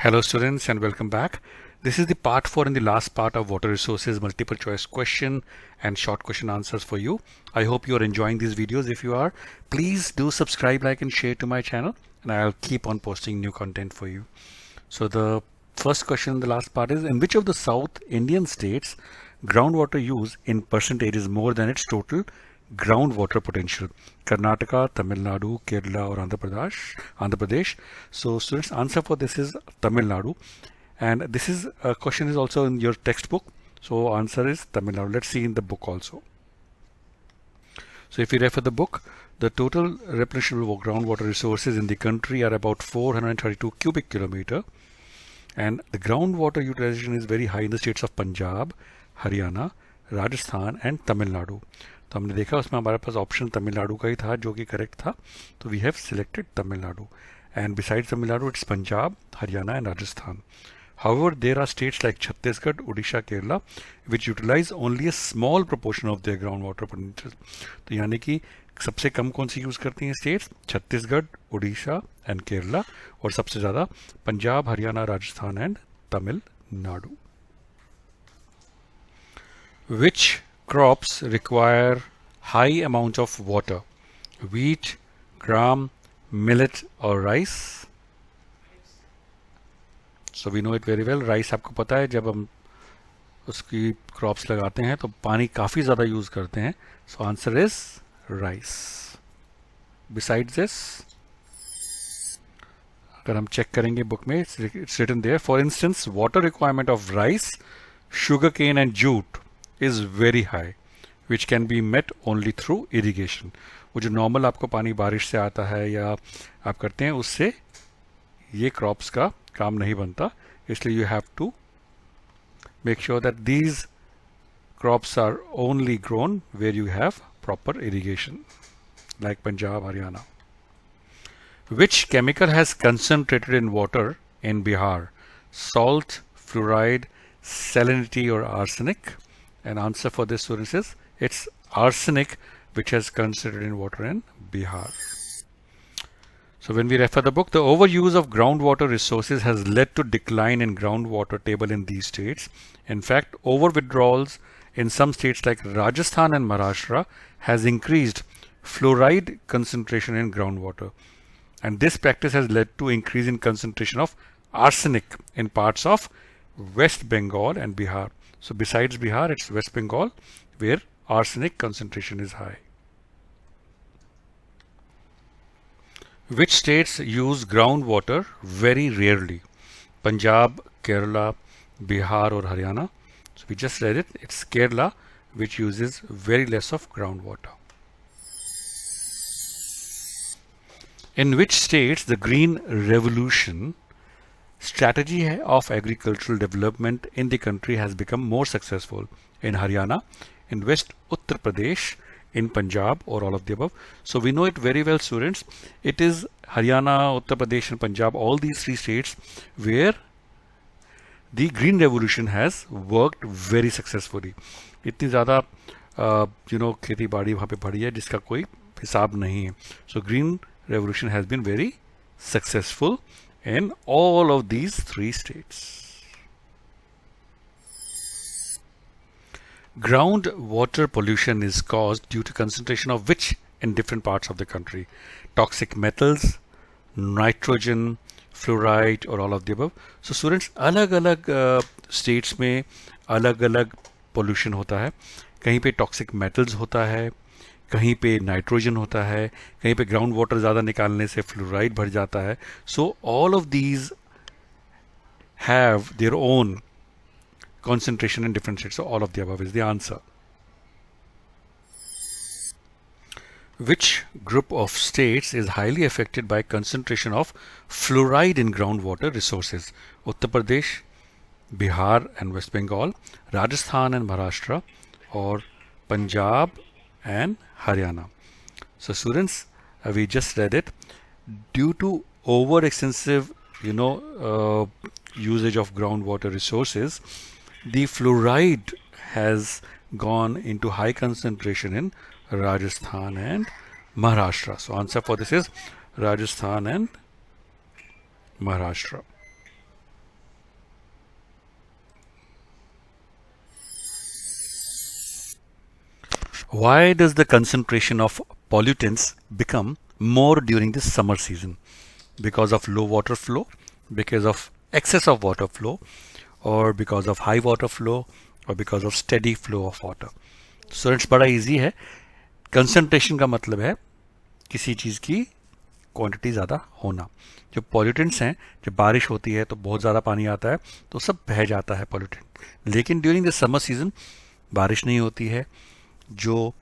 Hello students and welcome back. This is the part 4 and the last part of water resources multiple choice question and short question answers for you. I hope you are enjoying these videos. If you are, please do subscribe, like and share to my channel and I'll keep on posting new content for you. So the first question in the last part is, in which of the South Indian states groundwater use in percentage is more than its total groundwater potential? Karnataka, Tamil Nadu, Kerala or Andhra Pradesh? So students, answer for this is Tamil Nadu, and this is a question is also in your textbook. So answer is Tamil Nadu. Let's see in the book also. So if you refer the book, the total replenishable groundwater resources in the country are about 432 cubic kilometer, and the groundwater utilization is very high in the states of Punjab, Haryana, Rajasthan and Tamil Nadu. तो हमने देखा उसमें हमारे पास option Tamil Nadu का ही था जो कि correct था, तो we have selected Tamil Nadu, and besides Tamil Nadu it's Punjab, Haryana and Rajasthan. However, there are states like Chhattisgarh, Odisha, Kerala which utilize only a small proportion of their groundwater potential. तो यानी कि सबसे कम कौन सी यूज करती हैं स्टेट्स? छत्तीसगढ़, उड़ीसा एंड केरला, और सबसे ज्यादा Punjab, Haryana, Rajasthan and Tamil Nadu. Which crops require high amount of water? Wheat, gram, millet or rice? So we know it very well. Rice आपको पता है जब हम उसकी क्रॉप्स लगाते हैं तो पानी काफ़ी ज़्यादा यूज़ करते हैं. So answer is rice. Besides this, अगर हम चेक करेंगे बुक में, it's written there, for instance water requirement of rice, sugarcane and jute is very high which can be met only through irrigation. वो जो normal आपको पानी बारिश से आता है या आप करते हैं, उससे ये क्रॉप्स का काम नहीं बनता. इसलिए you have to make sure that these crops are only grown where you have proper irrigation, like Punjab, Haryana. Which chemical has concentrated in water in Bihar? Salt, fluoride, salinity or arsenic? And answer for this, students, is it's arsenic which has concentrated in water in Bihar. So when we refer the book, the overuse of groundwater resources has led to decline in groundwater table in these states. In fact, over withdrawals in some states like Rajasthan and Maharashtra has increased fluoride concentration in groundwater. And this practice has led to increase in concentration of arsenic in parts of West Bengal and Bihar. So besides Bihar, it's West Bengal where arsenic concentration is high. Which states use groundwater very rarely? Punjab, Kerala, Bihar or Haryana? So we just read it. It's Kerala which uses very less of groundwater. In which states the Green Revolution strategy of agricultural development in the country has become more successful? In Haryana, in West Uttar Pradesh, in Punjab, or all of the above? So we know it very well, students. It is Haryana, Uttar Pradesh and Punjab, all these three states where the Green Revolution has worked very successfully. इतनी ज़्यादा खेती बाड़ी वहाँ पे बढ़ी है जिसका कोई हिसाब नहीं है. So Green Revolution has been very successful in all of these three states. Groundwater pollution is caused due to concentration of which in different parts of the country? Toxic metals, nitrogen, fluoride or all of the above? So students, अलग-अलग states में अलग-अलग pollution होता है. कहीं पे toxic metals होता है, कहीं पे नाइट्रोजन होता है, कहीं पे ग्राउंड वाटर ज़्यादा निकालने से फ्लोराइड भर जाता है. So all of these have their own concentration in different states. So all of the above is the answer. Which group of states is highly affected by concentration of fluoride in groundwater resources? Uttar Pradesh, Bihar and West Bengal, Rajasthan and Maharashtra, or Punjab and Haryana? So students, we just read it. Due to over extensive usage of groundwater resources, the fluoride has gone into high concentration in Rajasthan and Maharashtra. So answer for this is Rajasthan and Maharashtra. Why does the concentration of pollutants become more during the summer season? Because of low water flow, because of excess of water flow, or because of high water flow, or because of steady flow of water? Students बड़ा easy है. Concentration का मतलब है किसी चीज़ की quantity ज़्यादा होना. जो पॉल्यूटेंट्स हैं, जब बारिश होती है तो बहुत ज़्यादा पानी आता है तो सब बह जाता है पॉल्यूटेंट. लेकिन ड्यूरिंग द समर सीजन बारिश नहीं होती है, जो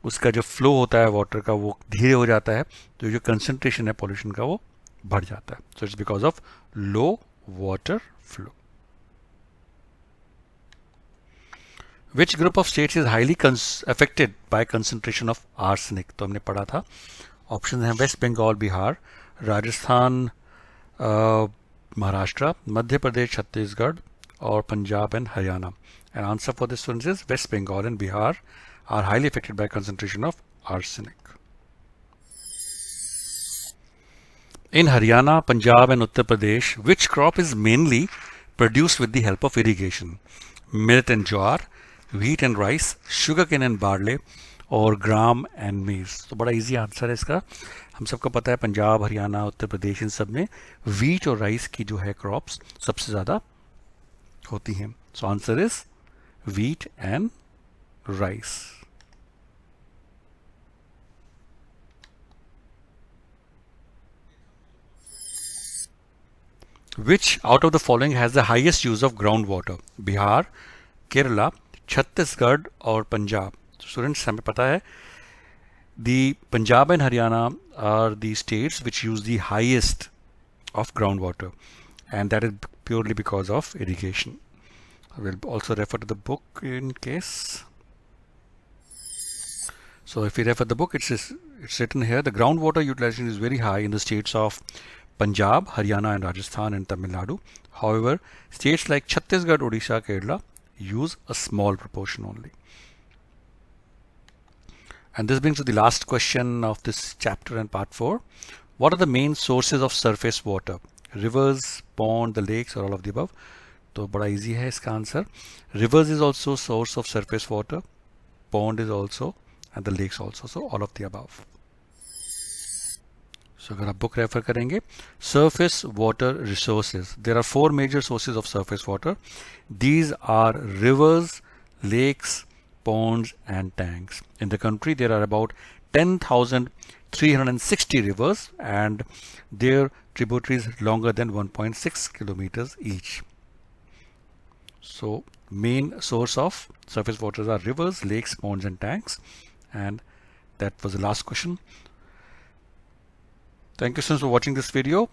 उसका जो फ्लो होता है वाटर का वो धीरे हो जाता है, तो जो कंसंट्रेशन है पॉल्यूशन का वो बढ़ जाता है. So it's because of low water flow. Which group of states is highly affected by concentration of arsenic? तो हमने पढ़ा था. ऑप्शन हैं वेस्ट बंगाल, बिहार, राजस्थान, महाराष्ट्र, मध्य प्रदेश, छत्तीसगढ़ और Punjab and Haryana. And answer for this one is West Bengal and Bihar are highly affected by concentration of arsenic. In Haryana, Punjab and Uttar Pradesh, which crop is mainly produced with the help of irrigation? Millet and jowar, wheat and rice, sugarcane and barley और gram and मीज. तो बड़ा easy answer है इसका. हम सबको पता है पंजाब, हरियाणा, उत्तर प्रदेश, इन सब में वीट और राइस की जो है क्रॉप्स सबसे ज़्यादा होती हैं. So answer is wheat and rice. Which out of the following has the highest use of groundwater? Bihar, Kerala, Chhattisgarh और पंजाब. स्टूडेंट्स हमें पता है the Punjab and Haryana are the states which use the highest of groundwater, and that is purely because of irrigation. I will also refer to the book in case. So if we refer the book, it's written here, the groundwater utilization is very high in the states of Punjab, Haryana and Rajasthan and Tamil Nadu. However, states like Chhattisgarh, Odisha, Kerala use a small proportion only. And this brings to the last question of this chapter and part 4. What are the main sources of surface water? Rivers, pond, the lakes, or all of the above? तो बड़ा easy है इसका answer. Rivers is also source of surface water. Pond is also, and the lakes also. So all of the above. So अगर आप book refer करेंगे, surface water resources. There are 4 major sources of surface water. These are rivers, lakes, ponds and tanks. In the country there are about 10,360 rivers and their tributaries longer than 1.6 kilometers each. So main source of surface waters are rivers, lakes, ponds and tanks, and that was the last question. Thank you so much for watching this video.